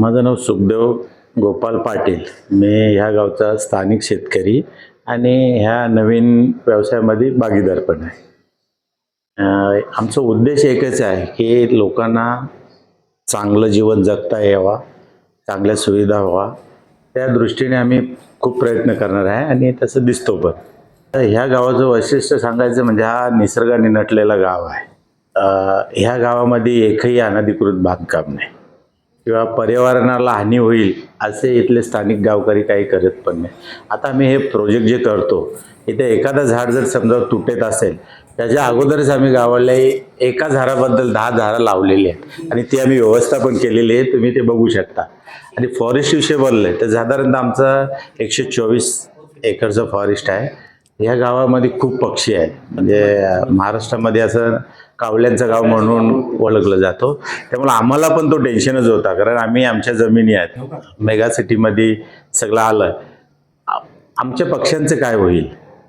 माझं नाव सुखदेव गोपाल पाटील. मी ह्या गावचा स्थानिक शेतकरी आणि ह्या नवीन व्यवसायामध्ये भागीदार पण आहे. आमचा उद्देश एकच आहे की लोकांना चांगलं जीवन जगता यावा, चांगल्या सुविधा व्हावा, त्या दृष्टीने आम्ही खूप प्रयत्न करणार आहे आणि तसं दिसतो पण. ह्या गावाचं वैशिष्ट्य सांगायचं म्हणजे हा निसर्गाने नटलेला गाव आहे. ह्या गावामध्ये एकही अनधिकृत बांधकाम नाही किंवा पर्यावरणाला हानी होईल असे इथले स्थानिक गावकरी काही करत पण नाही. आता आम्ही हे प्रोजेक्ट जे करतो इथे एखादं झाड जर समजा तुटत असेल त्याच्या अगोदरच आम्ही गावाला एका झाडाबद्दल 10 झाडं लावलेली आहेत आणि ती आम्ही व्यवस्था पण केलेली आहे. तुम्ही ते बघू शकता. आणि फॉरेस्ट विषय बोलले तर साधारणतः आमचं 124 एकरचं फॉरेस्ट आहे. ह्या गावामध्ये खूप पक्षी आहेत. म्हणजे महाराष्ट्रामध्ये असं कावल्यांचं गाव म्हणून ओळखलं जातो. त्यामुळे आम्हाला पण तो टेन्शनच होता, कारण आम्ही आमच्या जमिनी आहेत मेगा सिटीमध्ये सगळं आलं. आमच्या पक्ष्यांचं काय होईल,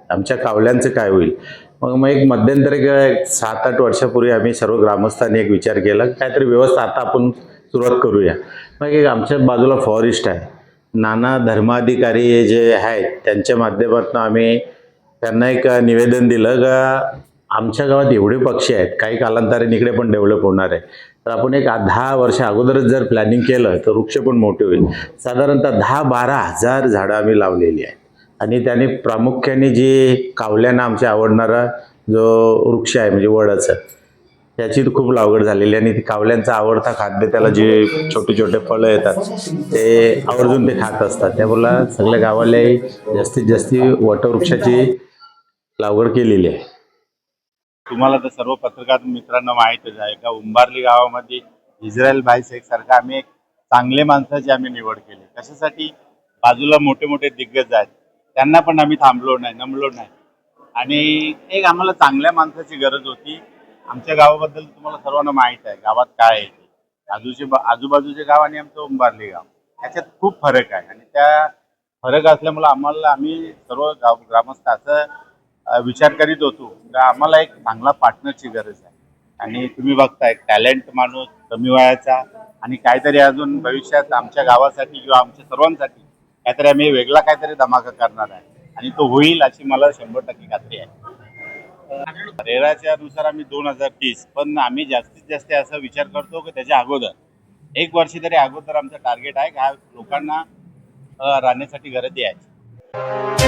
आमच्या कावल्यांचं काय होईल. मग एक मध्यंतरी 7-8 वर्षापूर्वी आम्ही सर्व ग्रामस्थांनी एक विचार केला काहीतरी व्यवस्था आता आपण सुरुवात करूया. मग एक आमच्या बाजूला फॉरेस्ट आहे. नाना धर्माधिकारी जे आहेत त्यांच्या माध्यमातून आम्ही त्यांना एक निवेदन दिलं का आमच्या गावात एवढे पक्षी आहेत, काही कालांतराने इकडे पण डेव्हलप होणार आहे, तर आपण एक 10 वर्ष अगोदरच जर प्लॅनिंग केलं तर वृक्ष पण मोठे होईल. साधारणतः 10-12 हजार झाडं आम्ही लावलेली आहेत. आणि त्याने प्रामुख्याने जी कावल्यांना आमच्या आवडणारा जो वृक्ष आहे म्हणजे वडाचं, त्याची खूप लागवड झालेली आहे. आणि कावल्यांचा आवडता खाद्य त्याला जे छोटे छोटे फळं येतात ते आवर्जून ते खात असतात. त्यामुळे सगळ्या गावाला जास्तीत जास्त वटवृक्षाची लागवड केलेली आहे. तुम्हाला तर सर्व पत्रकार मित्रांना माहीतच आहे का उंबार्ली गावामध्ये इस्रायल बायसेक सारखा आम्ही एक चांगले माणसाची आम्ही निवड केली. कशासाठी? बाजूला मोठे मोठे दिग्गज आहेत, त्यांना पण आम्ही थांबलो नाही, नमलो नाही. आणि एक आम्हाला चांगल्या माणसाची गरज होती. आमच्या गावाबद्दल तुम्हाला सर्वांना माहीत आहे गावात काय आहे. आजूबाजूचे गाव आणि आमचं उंबार्ली गाव याच्यात खूप फरक आहे. आणि त्या फरक असल्यामुळे आम्ही सर्व ग्रामस्थ असं विचार करीत होतो की आम्हाला एक चांगला पार्टनरची गरज आहे. आणि तुम्ही बघताय टॅलेंट माणूस कमी वयाचा आणि काहीतरी अजून भविष्यात आमच्या गावासाठी किंवा आमच्या सर्वांसाठी काहीतरी आम्ही वेगळा काहीतरी धमाका करणार आहे आणि तो होईल अशी मला 100% खात्री आहे. रेराच्या नुसार आम्ही 2030, पण आम्ही जास्तीत जास्त असा विचार करतो की त्याच्या अगोदर 1 वर्ष तरी अगोदर आमचं टार्गेट आहे का लोकांना राहण्यासाठी घरं द्यायची.